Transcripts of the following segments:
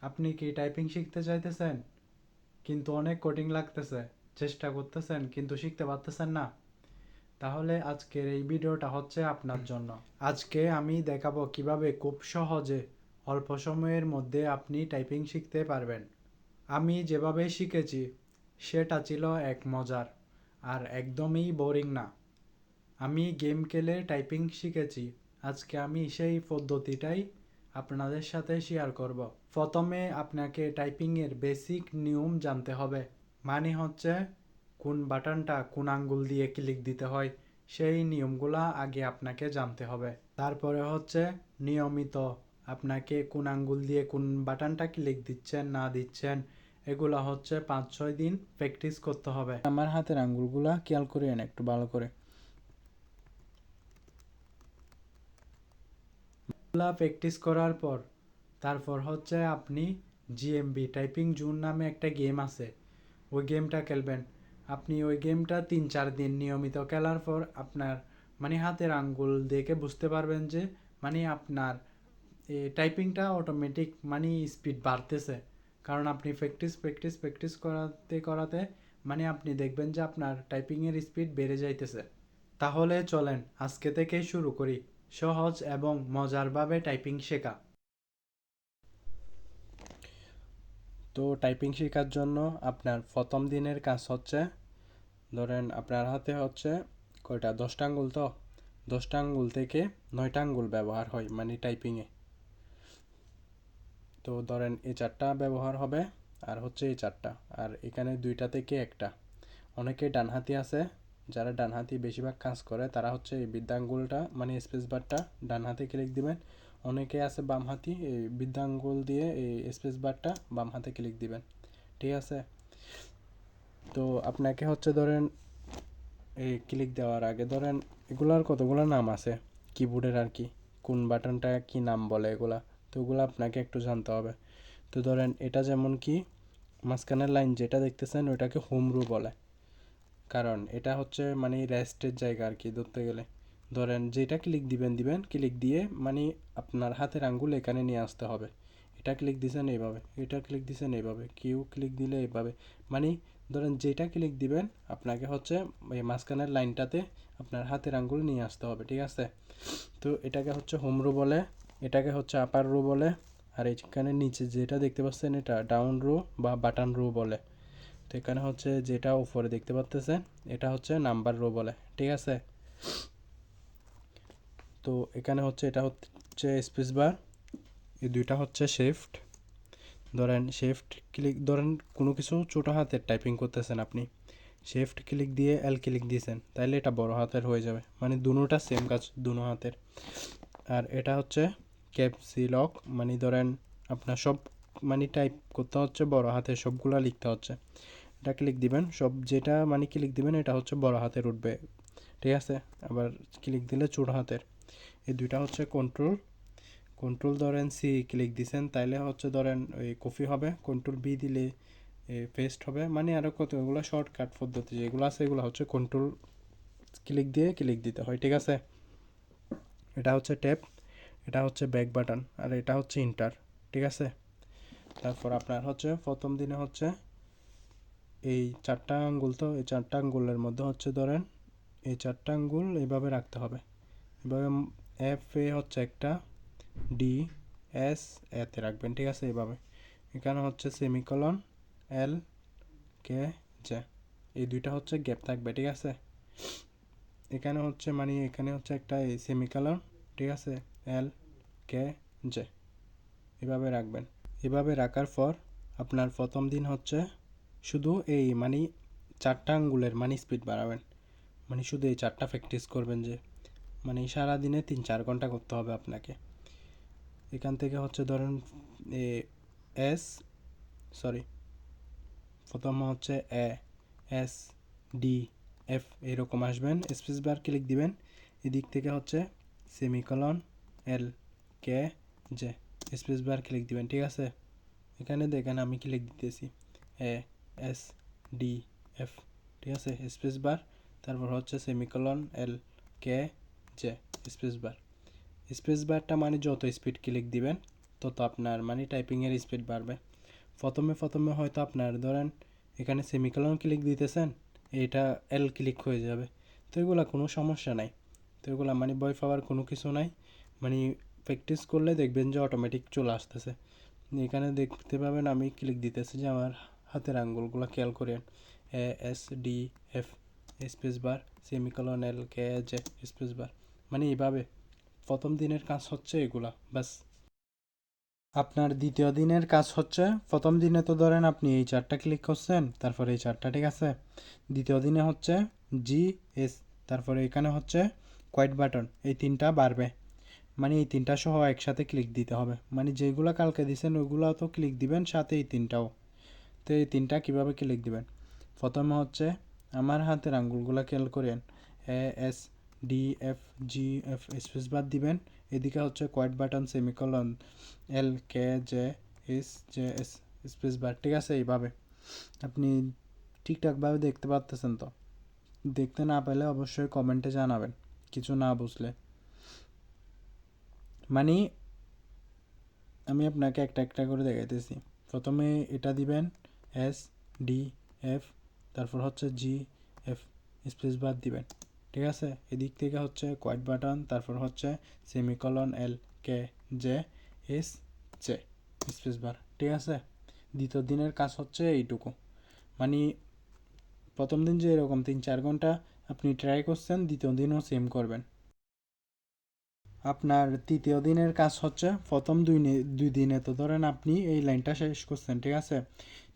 আপনি কি টাইপিং শিখতে চাইতেছেন কিন্তু অনেক কঠিন লাগতেছে, চেষ্টা করতেছেন কিন্তু শিখতে পারতেছেন না? তাহলে আজকের এই ভিডিওটা হচ্ছে আপনার জন্য। আজকে আমি দেখাবো কিভাবে খুব সহজে অল্প সময়ের মধ্যে আপনি টাইপিং শিখতে পারবেন। আমি যেভাবে শিখেছি সেটা ছিল এক মজার আর একদমই বোরিং না। আমি গেম খেলে টাইপিং শিখেছি। আজকে আমি সেই পদ্ধতিটাই আপনাদের সাথে শেয়ার করব। প্রথমে আপনাকে টাইপিংয়ের বেসিক নিয়ম জানতে হবে। মানে হচ্ছে কোন বাটনটা কোন আঙ্গুল দিয়ে ক্লিক দিতে হয়, সেই নিয়মগুলা আগে আপনাকে জানতে হবে। তারপরে হচ্ছে নিয়মিত আপনাকে কোন আঙ্গুল দিয়ে কোন বাটনটা ক্লিক দিচ্ছেন না দিচ্ছেন, এগুলা হচ্ছে 5-6 দিন প্র্যাকটিস করতে হবে। আমার হাতের আঙ্গুলগুলা খেয়াল করেন একটু ভালো করে। প্র্যাকটিস করার পর তারপর হচ্ছে আপনি জিএমবি টাইপিং জোন নামে একটা গেম আছে, ওই গেমটা খেলবেন। আপনি ওই গেমটা 3-4 দিন নিয়মিত খেলার পর আপনার মানে হাতের আঙ্গুল দেখে বুঝতে পারবেন যে মানে আপনার টাইপিংটা অটোমেটিক মানে স্পিড বাড়তেছে। কারণ আপনি প্র্যাকটিস প্র্যাকটিস প্র্যাকটিস করাতে করাতে মানে আপনি দেখবেন যে আপনার টাইপিংয়ের স্পিড বেড়ে যাইতেছে। তাহলে চলেন আজকে থেকেই শুরু করি সহজ এবং মজারভাবে টাইপিং শেখা। তো টাইপিং শেখার জন্য আপনার প্রথম দিনের কাজ হচ্ছে, ধরেন আপনার হাতে হচ্ছে কয়টা 10টা আঙ্গুল, তো 10টা আঙ্গুল থেকে 9টা আঙ্গুল ব্যবহার হয় মানে টাইপিংয়ে। তো ধরেন এই 4টা ব্যবহার হবে আর হচ্ছে এই 4টা, আর এখানে 2টা থেকে একটা। অনেকে ডানহাতি আছে, যারা ডানহাতি বেশিরভাগ কাজ করে তারা হচ্ছে এই বৃদ্ধাঙ্গুলটা মানে স্পেস বারটা ডান হাতে ক্লিক দিবেন। অনেকে আছে বাম হাতি, এই বৃদ্ধাঙ্গুল দিয়ে এই স্পেস বারটা বাম হাতে ক্লিক দিবেন, ঠিক আছে? তো আপনাকে হচ্ছে ধরেন এই ক্লিক দেওয়ার আগে ধরেন এগুলার কতগুলো নাম আছে কিবোর্ডের আর কি, কোন বাটনটা কি নাম বলে এগুলা, তো ওগুলো আপনাকে একটু জানতে হবে। তো ধরেন এটা যেমন কি মাঝখানের লাইন যেটা দেখতেছেন ওইটাকে হোম রো বলে, কারণ এটা হচ্ছে মানে রেস্টের জায়গা আর কি ধরতে গেলে। ধরেন যেটা ক্লিক দিবেন দিবেন, ক্লিক দিয়ে মানে আপনার হাতের আঙ্গুল এখানে নিয়ে আসতে হবে। এটা ক্লিক দিছেন এইভাবে, এটা ক্লিক দিছেন এইভাবে, কিউ ক্লিক দিলে এইভাবে, মানে ধরেন যেটা ক্লিক দিবেন আপনাকে হচ্ছে এই মাঝখানের লাইনটাতে আপনার হাতের আঙ্গুল নিয়ে আসতে হবে, ঠিক আছে? তো এটাকে হচ্ছে হোম রো বলে, এটাকে হচ্ছে আপার রো বলে, আর এখানে নিচে যেটা দেখতে পাচ্ছেন এটা ডাউন রো বা বাটন রো বলে। তো এখানে হচ্ছে যেটা উপরে দেখতে পাচ্তেছেন এটা হচ্ছে নাম্বার রো বলে, ঠিক আছে? তো এখানে হচ্ছে এটা হচ্ছে স্পেস বার, এই দুইটা হচ্ছে শিফট। ধরেন শিফট ক্লিক, ধরেন কোনো কিছু ছোটো হাতের টাইপিং করতেছেন আপনি, শিফট ক্লিক দিয়ে এল ক্লিক দিয়েছেন, তাইলে এটা বড় হাতের হয়ে যাবে, মানে দুটোটা সেম কাজ দুনো হাতের। আর এটা হচ্ছে ক্যাপসি লক, মানে ধরেন আপনার সব মানে টাইপ করতে হচ্ছে বড় হাতের, সবগুলা লিখতে হচ্ছে, এটা ক্লিক দিবেন, সব যেটা মানে ক্লিক দিবেন এটা হচ্ছে বড় হাতের উঠবে, ঠিক আছে? আবার ক্লিক দিলে ছোট হাতের। এই দুইটা হচ্ছে কন্ট্রোল, কন্ট্রোল ধরেন সি ক্লিক দিছেন তাইলে হচ্ছে ধরেন ওই কপি হবে, কন্ট্রোল বি দিলে পেস্ট হবে, মানে আরও কতগুলো শর্টকাট পদ্ধতি যেগুলো আছে এগুলো হচ্ছে কন্ট্রোল ক্লিক দিয়ে ক্লিক দিতে হয়, ঠিক আছে? এটা হচ্ছে ট্যাপ, এটা হচ্ছে ব্যাক বাটন, আর এটা হচ্ছে ইন্টার, ঠিক আছে? তারপর আপনার হচ্ছে প্রথম দিনে হচ্ছে এই 4টা আঙ্গুল, তো এই 4টা আঙ্গুলের মধ্যে হচ্ছে ধরেন এই 4টা আঙ্গুল এইভাবে রাখতে হবে, এভাবে এফ এ হচ্ছে একটা, ডি এস এতে রাখবেন, ঠিক আছে? এইভাবে এখানে হচ্ছে সেমিকলন এল কে জে, এই দুইটা হচ্ছে গ্যাপ থাকবে, ঠিক আছে? এখানে হচ্ছে মানে এখানে হচ্ছে একটা এই সেমিকলন, ঠিক আছে? এল কে জে এভাবে রাখবেন। এভাবে রাখার পর আপনার প্রথম দিন হচ্ছে শুধু এই মানে 4টা আঙ্গুলের মানে স্পিড বাড়াবেন, মানে শুধু এই 4টা প্র্যাকটিস করবেন, যে মানে সারাদিনে 3-4 ঘন্টা করতে হবে আপনাকে। এখান থেকে হচ্ছে ধরেন এ এস, সরি, প্রথম হচ্ছে এ এস ডি এফ এরকম আসবেন, স্পেস বার ক্লিক দিবেন, এদিক থেকে হচ্ছে semicolon L K J space bar click দিবেন, ঠিক আছে? এখানে দেখেন আমি ক্লিক দিতেছি এ এস ডি এফ, ঠিক আছে? স্পেস বার, তারপর হচ্ছে semicolon L K J space bar. Space বারটা মানে যত স্পিড ক্লিক দিবেন তত আপনার মানে টাইপিংয়ের স্পিড বাড়বে। প্রথমে হয়তো আপনার ধরেন এখানে সেমিকোলন ক্লিক দিতেছেন, এটা এল ক্লিক হয়ে যাবে। তো এগুলা কোনো সমস্যা নাই। তো এগুলা মানে ভয় পাওয়ার কোনো কিছু নাই। মানে প্র্যাকটিস করলে দেখবেন যে অটোমেটিক চলে আসতেছে। এখানে দেখতে পাবেন আমি ক্লিক দিতেছি যে আমার হাতের আঙ্গুলগুলো খেয়াল করেন, A S D F space bar, semicolon L K J space বার, মানে এইভাবে প্রথম দিনের কাজ হচ্ছে এগুলা বাস। আপনার দ্বিতীয় দিনের কাজ হচ্ছে, প্রথম দিনে তো ধরেন আপনি এই চারটা ক্লিক করছেন, তারপরে এই চারটা, ঠিক আছে। দ্বিতীয় দিনে হচ্ছে জি এস, তারপরে এখানে হচ্ছে কোয়াইট বাটন, এই তিনটা বাড়বে। মানে এই তিনটা সহ একসাথে ক্লিক দিতে হবে, মানে যেগুলো কালকে দিছেন ওইগুলো তো ক্লিক দিবেন, সাথে এই তিনটাও। তো এই তিনটা কীভাবে ক্লিক দিবেন, প্রথমে হচ্ছে আমার হাতের আঙ্গুলগুলো খেয়াল করেন, A S D F G F space bar দিবেন। এদিকে হচ্ছে quote button, semicolon L K J S space bar, ঠিক আছে। এইভাবে আপনি ঠিকঠাকভাবে দেখতে পাচ্তেছেন তো? দেখতে না পেলে অবশ্যই কমেন্টে জানাবেন কিছু না বুঝলে। মানে আমি আপনাকে একটা একটা করে দেখাইতেছি। প্রথমে এটা দিবেন এস ডি এফ, তারপর হচ্ছে জি এফ স্পেস বার দিবেন, ঠিক আছে। এদিক থেকে হচ্ছে কোয়াইট বাটন, তারপর হচ্ছে semicolon L K J S J space bar, ঠিক আছে। দ্বিতীয় দিনের কাজ হচ্ছে এইটুকু। মানে প্রথম দিন যে এরকম 3-4 ঘন্টা আপনি ট্রাই করছেন, দ্বিতীয় দিনও সেম করবেন। আপনার তৃতীয় দিনের কাজ হচ্ছে, প্রথম দুই দিনে তো ধরেন আপনি এই লাইনটা শেষ করছেন, ঠিক আছে।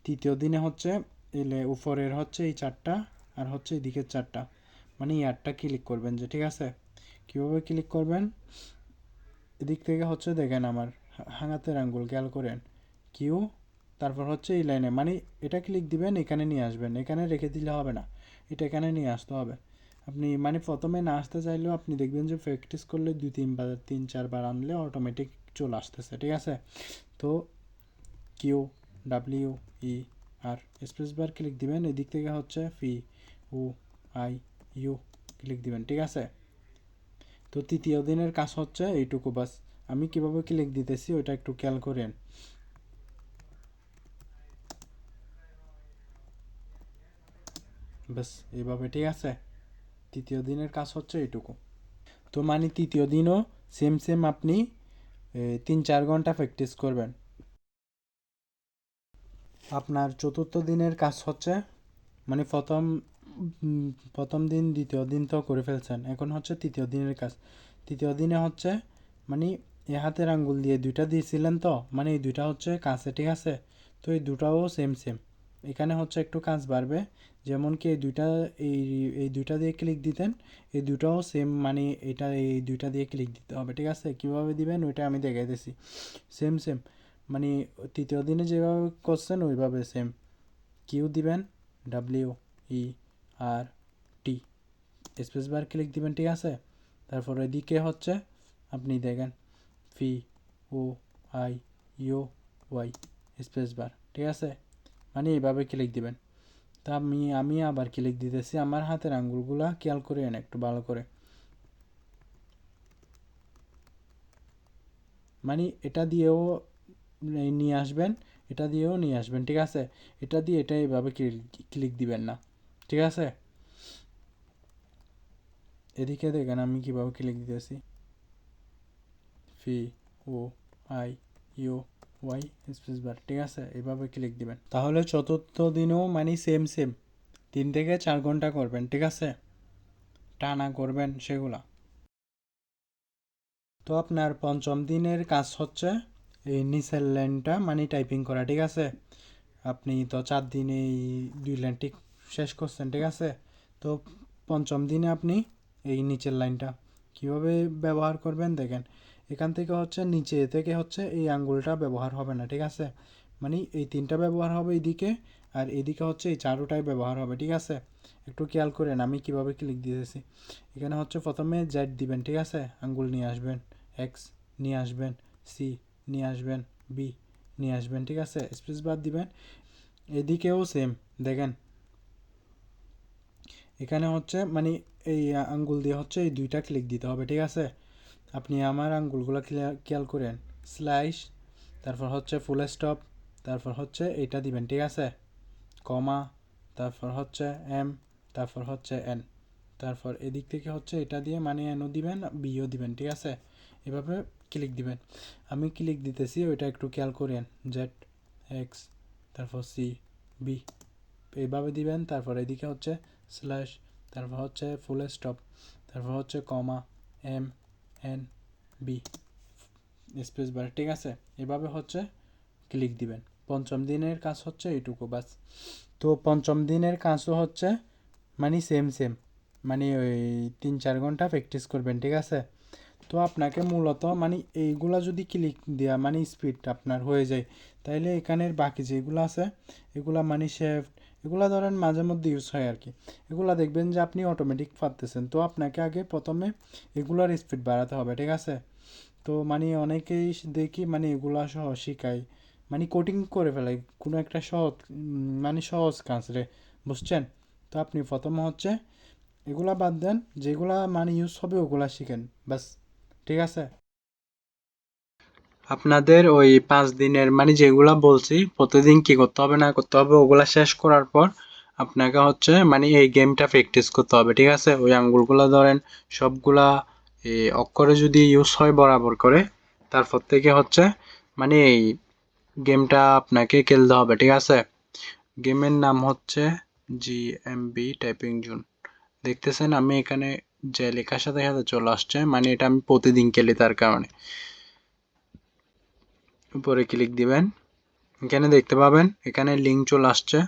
তৃতীয় দিনে হচ্ছে এলে উপরের হচ্ছে এই চারটা, আর হচ্ছে এদিকের চারটা, মানে এই আটটা ক্লিক করবেন যে, ঠিক আছে। কীভাবে ক্লিক করবেন, এদিক থেকে হচ্ছে দেখেন আমার হাতের আঙ্গুল খেয়াল করেন, কিউ, তারপর হচ্ছে এই লাইনে, মানে এটা ক্লিক দিবেন, এখানে নিয়ে আসবেন, এখানে রেখে দিলে হবে না, এটা এখানে নিয়ে আসতে হবে। আপনি মানে প্রথমে না আসতে চাইলেও আপনি দেখবেন যে প্র্যাকটিস করলে 2-3 বার 3-4 বার আনলে অটোমেটিক চলে আসতেছে, ঠিক আছে। তো কিউ ডাব্লিউ ই আর স্পেস বার ক্লিক দিবেন, এদিক থেকে হচ্ছে ফি ও আই ইউ ক্লিক দিবেন, ঠিক আছে। তো তৃতীয় দিনের কাজ হচ্ছে এইটুকু বাস। আমি কিভাবে ক্লিক দিতেছি ওইটা একটু খেয়াল করেন, বাস এইভাবে, ঠিক আছে। তৃতীয় দিনের কাজ হচ্ছে এইটুকু। তো মানে তৃতীয় দিনও সেম আপনি 3-4 ঘন্টা প্র্যাকটিস করবেন। আপনার চতুর্থ দিনের কাজ হচ্ছে, মানে প্রথম দিন দ্বিতীয় দিন তো করে ফেলছেন, এখন হচ্ছে তৃতীয় দিনের কাজ। তৃতীয় দিনে হচ্ছে মানে এ হাতের আঙ্গুল দিয়ে দুইটা দিয়েছিলেন তো, মানে এই দুইটা হচ্ছে কাছে, ঠিক আছে। তো এই দুটাও সেম। এখানে হচ্ছে একটু কাজ বাড়বে, যেমন কি এই এই দুইটা দিয়ে ক্লিক দিতেন, এই দুটাও সেম, মানে এটা এই দুইটা দিয়ে ক্লিক দিতে হবে, ঠিক আছে। কীভাবে দিবেন ওইটা আমি দেখাইতেছি। সেম মানে তৃতীয় দিনে যেভাবে করছেন ওইভাবে সেম। কিউ দিবেন, W E R T space bar click দিবেন, ঠিক আছে। তারপর এদিকে হচ্ছে আপনি দেখেন P O I U Y space bar, ঠিক আছে। মানে এইভাবে ক্লিক দিবেন। তা আমি আবার ক্লিক দিতেছি, আমার হাতের আঙ্গুলগুলা খেয়াল করেন একটু ভালো করে। মানে এটা দিয়েও নিয়ে আসবেন, এটা দিয়েও নিয়ে আসবেন, ঠিক আছে। এটা দিয়ে এটা এইভাবে ক্লিক দিবেন না, ঠিক আছে। এদিকে দেখেন আমি কীভাবে ক্লিক দিতেছি, P O I U Y space bar, ঠিক আছে। এভাবে ক্লিক দিবেন, তাহলে চতুর্থ দিনেও মানে সেম 3 থেকে 4 ঘন্টা করবেন, ঠিক আছে। টানা করবেন সেগুলা। তো আপনার পঞ্চম দিনের কাজ হচ্ছে এই নিচের লাইনটা মানে টাইপিং করা, ঠিক আছে। আপনি তো 4 দিনে এই 2 লাইনটি শেষ করছেন, ঠিক আছে। তো পঞ্চম দিনে আপনি এই নিচের লাইনটা কীভাবে ব্যবহার করবেন দেখেন। এখান থেকে হচ্ছে নিচে থেকে হচ্ছে এই আঙ্গুলটা ব্যবহার হবে না, ঠিক আছে। মানে এই তিনটা ব্যবহার হবে এইদিকে, আর এদিকে হচ্ছে এই চারোটাই ব্যবহার হবে, ঠিক আছে। একটু খেয়াল করেন আমি কিভাবে ক্লিক দিতেছি। এখানে হচ্ছে প্রথমে জেড দিবেন, ঠিক আছে, আঙ্গুল নিয়ে আসবেন, এক্স নিয়ে আসবেন, সি নিয়ে আসবেন, বি নিয়ে আসবেন, ঠিক আছে। স্পেস বার দিবেন। এদিকেও সেম দেখেন, এখানে হচ্ছে মানে এই আঙ্গুল দিয়ে হচ্ছে এই দুইটা ক্লিক দিতে হবে, ঠিক আছে। আপনি আমার আঙ্গুলগুলো খেয়াল করেন, স্লাইস তারপর হচ্ছে ফুল স্টপ, তারপর হচ্ছে এটা দিবেন, ঠিক আছে, কমা, তারপর হচ্ছে এম, তারপর হচ্ছে এন, তারপর এদিক থেকে হচ্ছে এটা দিয়ে মানে এনও দিবেন, বিও দিবেন, ঠিক আছে, এভাবে ক্লিক দিবেন। আমি ক্লিক দিতেছি, ওইটা একটু খেয়াল করেন, জেড এক্স তারপর সি বি এইভাবে দিবেন। তারপর এদিকে হচ্ছে স্ল্যাশ, তারপর হচ্ছে ফুল স্টপ, তারপর হচ্ছে comma, M N B space bar, ঠিক আছে, এভাবে হচ্ছে ক্লিক দিবেন। পঞ্চম দিনের কাজ হচ্ছে এইটুকু বাস। তো পঞ্চম দিনের কাজও হচ্ছে মানে সেম মানে ওই 3-4 ঘন্টা প্র্যাকটিস করবেন, ঠিক আছে। তো আপনাকে মূলত মানে এইগুলা যদি ক্লিক দেওয়া মানে স্পিড আপনার হয়ে যায়, তাইলে এখানের বাকি যেগুলো আছে এগুলা মানে শেফট, এগুলা ধরেন মাঝে মধ্যে ইউজ হয় আর কি, এগুলা দেখবেন যে আপনি অটোমেটিক পারতেছেন। তো আপনাকে আগে প্রথমে এগুলার স্পিড বাড়াতে হবে, ঠিক আছে। তো মানে অনেকেই দেখি মানে এগুলা সহ শিখায়, মানে কোডিং করে ফেলাই কোনো একটা সহজ মানে সহজ কাজ রে, বুঝছেন। তো আপনি প্রথমে হচ্ছে এগুলা বাদ দেন, যেগুলা মানে ইউজ হবে ওগুলা শিখেন বাস, ঠিক আছে। আপনাদের ওই 5 দিনের মানে যেগুলা বলছি প্রতিদিন কি করতে হবে না করতে হবে ওগুলা শেষ করার পর আপনাকে হচ্ছে মানে এই গেমটা প্র্যাকটিস করতে হবে, ঠিক আছে। ওই আঙ্গুলগুলা ধরেন সবগুলা অক্ষরে যদি ইউজ হয় বরাবর করে, তারপর থেকে হচ্ছে মানে এই গেমটা আপনাকে খেলতে হবে, ঠিক আছে। গেমের নাম হচ্ছে জিএমবি টাইপিং জোন। দেখতেছেন আমি এখানে যে লেখার সাথে সাথে চলে আসছে, মানে এটা আমি প্রতিদিন খেলি তার কারণে। উপরে ক্লিক দিবেন, এখানে দেখতে পাবেন এখানে লিঙ্ক চলে আসছে,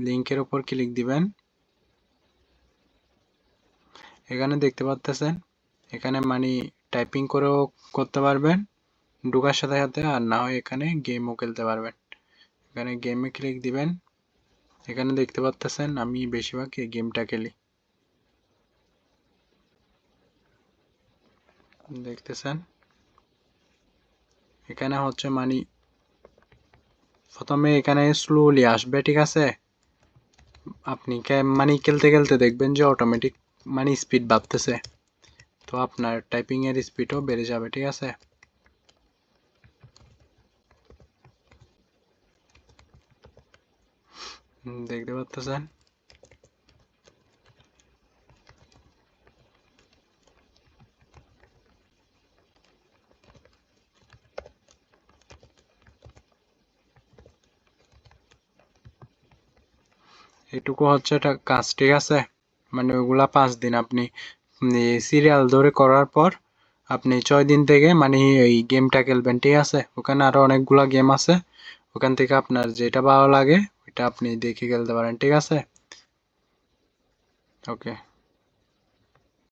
লিঙ্কের উপর ক্লিক দিবেন। এখানে দেখতে পাচ্ছেন এখানে মানে টাইপিং করেও করতে পারবেন ঢোকার সাথে সাথে, আর না হয় এখানে গেমও খেলতে পারবেন। এখানে গেমে ক্লিক দিবেন, এখানে দেখতে পাচ্ছেন আমি বেশিরভাগ এই গেমটা খেলি, দেখতেছেন। এখানে হচ্ছে মানে প্রথমে এখানে স্লোলি আসবে, ঠিক আছে। আপনি মানে খেলতে খেলতে দেখবেন যে অটোমেটিক মানে স্পিড বাড়তেছে, তো আপনার টাইপিং এর স্পিডও বেড়ে যাবে, ঠিক আছে। দেখতে পাচ্ছেন এটুকু হচ্ছে এটা কাজ, ঠিক আছে। মানে ওইগুলা 5 দিন আপনি সিরিয়াল ধরে করার পর আপনি 6 দিন থেকে মানে এই গেমটা খেলবেন, ঠিক আছে। ওখানে আরো অনেকগুলা গেম আছে, ওখান থেকে আপনার যেটা ভালো লাগে ওইটা আপনি দেখে খেলতে পারেন, ঠিক আছে। ওকে।